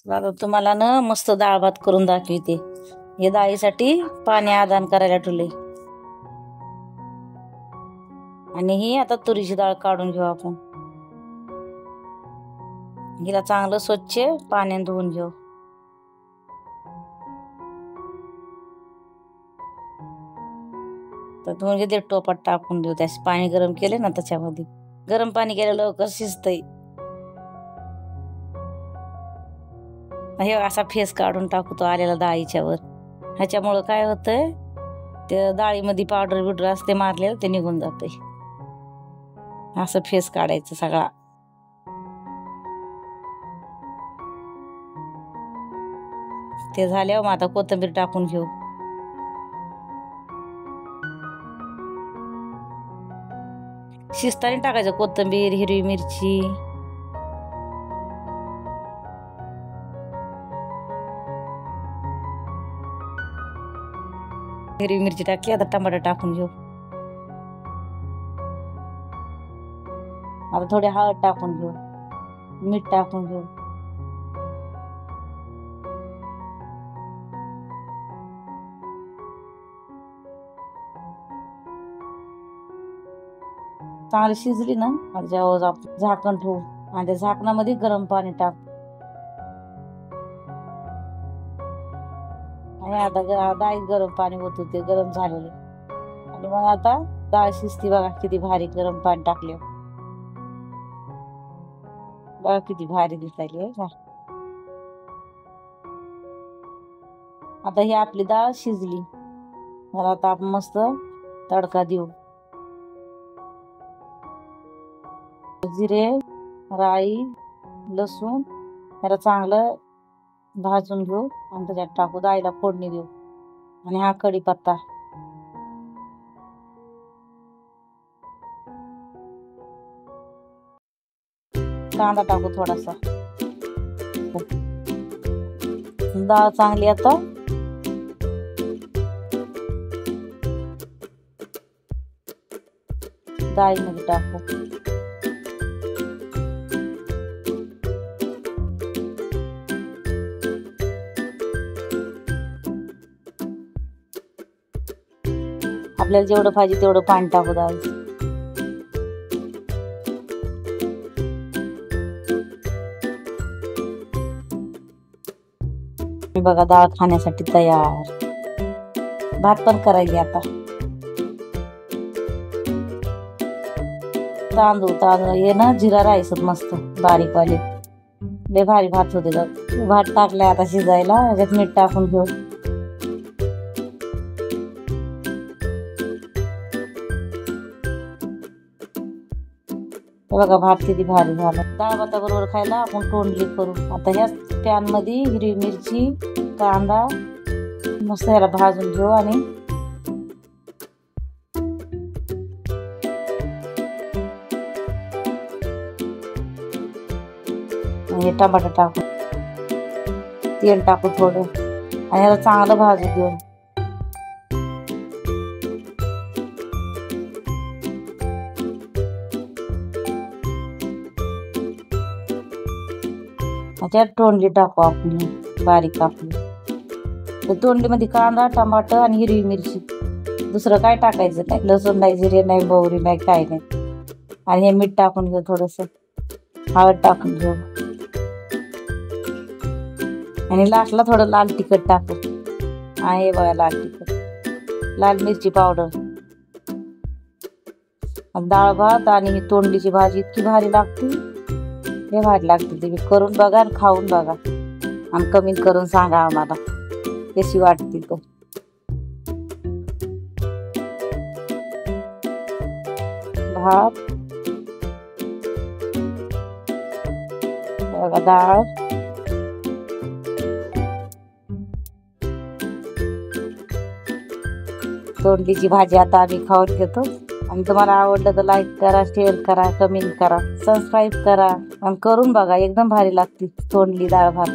आता तुम्हाला ना मस्त डाळ भात करून दाखवते। हे डाळीसाठी पाणी आदान करायला ठेवले आणि ही आता तुरीची डाळ काढून घेऊ आपण। हिला चांगलं स्वच्छ पाण्याने धुवून घेऊ। तर धुवून घेते, टोपात टाकून देऊ। त्यास पाणी गरम केले ना, त्याच्यामध्ये गरम पाणी केलं लवकर शिजतंय। हे असा फेस काढून टाकतो आलेला डाळीच्या वर। ह्याच्यामुळे काय होतंय, ते डाळीमध्ये पावडर बिवडर असते मारलेलं, ते निघून जाते। असं फेस काढायचं सगळा। ते झाल्यावर मग आता कोथिंबीर टाकून घेऊ। शिजताना टाकायचं कोथिंबीर, हिरवी मिरची। हिरवी मिरची टाकली, आता टमाटर टाकून घेऊ। आता थोडी हळद टाकून घेऊ, मीठ टाकून घेऊ। चांगली शिजली ना, त्याच्यावर आपण झाकण ठेवू आणि त्या झाकणामध्ये गरम पाणी टाक। आणि आता डाळीत गरम पाणी होतं, ते गरम झालेले। आणि मग आता डाळ शिजती बघा, किती भारी गरम पाणी टाकले बघा, किती भारी दिसायली। आता ही आपली डाळ शिजली। मला आता आपण मस्त तडका देऊ। जिरे, राई, लसूण याला चांगलं भाजून घेऊ आणि त्याच्यात टाकू। डाळीला फोडणी देऊ आणि हा कढीपत्ता, कांदा टाकू थोडासा। डाळ चांगली आता डाळीमध्ये टाकू। आपल्याला जेवढं पाहिजे तेवढं पाणी टाकू डाळीचं। बघा डाळ खाण्यासाठी तयार। भात पण करायची आता। तांदूळ हे ना जिरा राईस मस्त बारीक वाले, लय भारी भात होते। भात टाकलाय आता शिजायला, त्याच्यात मीठ टाकून घेऊ। बघा भात किती भारी झाला। डाळ भाताबरोबर खायला आपण तोंडली करू। आता ह्याच पॅन मध्ये हिरवी मिरची, कांदा मस्त याला भाजून घेऊ आणि हे टमाटर टाकू, तेल टाकू थोडं आणि याला चांगलं भाजू देऊ। त्यात तोंडली टाकू आपण बारीक कापली। तोंडलीमध्ये कांदा, टमाटर आणि हिरवी मिरची, दुसरं काय टाकायचं नाही। लसूण नाही, जिरे नाही, मोहरी नाही, काय नाही। आणि हे मीठ टाकून घेऊ, थोडस हळद टाकून घेऊ आणि लास्टला थोडं लाल तिखट टाकू। हे बघा लाल तिखट, लाल मिरची पावडर। डाळ भात आणि ही तोंडलीची भाजी इतकी भारी लागते, हे भारी लागते। तुम्ही करून बघा आणि खाऊन बघा आणि कमेंट करून सांगा आम्हाला कशी वाटते। तर भात, बघा डाळ, तोंडलीची भाजी आता आम्ही खाऊन घेतो। आणि तुम्हाला आवडलं तर लाईक करा, शेअर करा, कमेंट करा, सबस्क्राईब करा आणि करून बघा, एकदम भारी लागते तोंडली डाळ भात।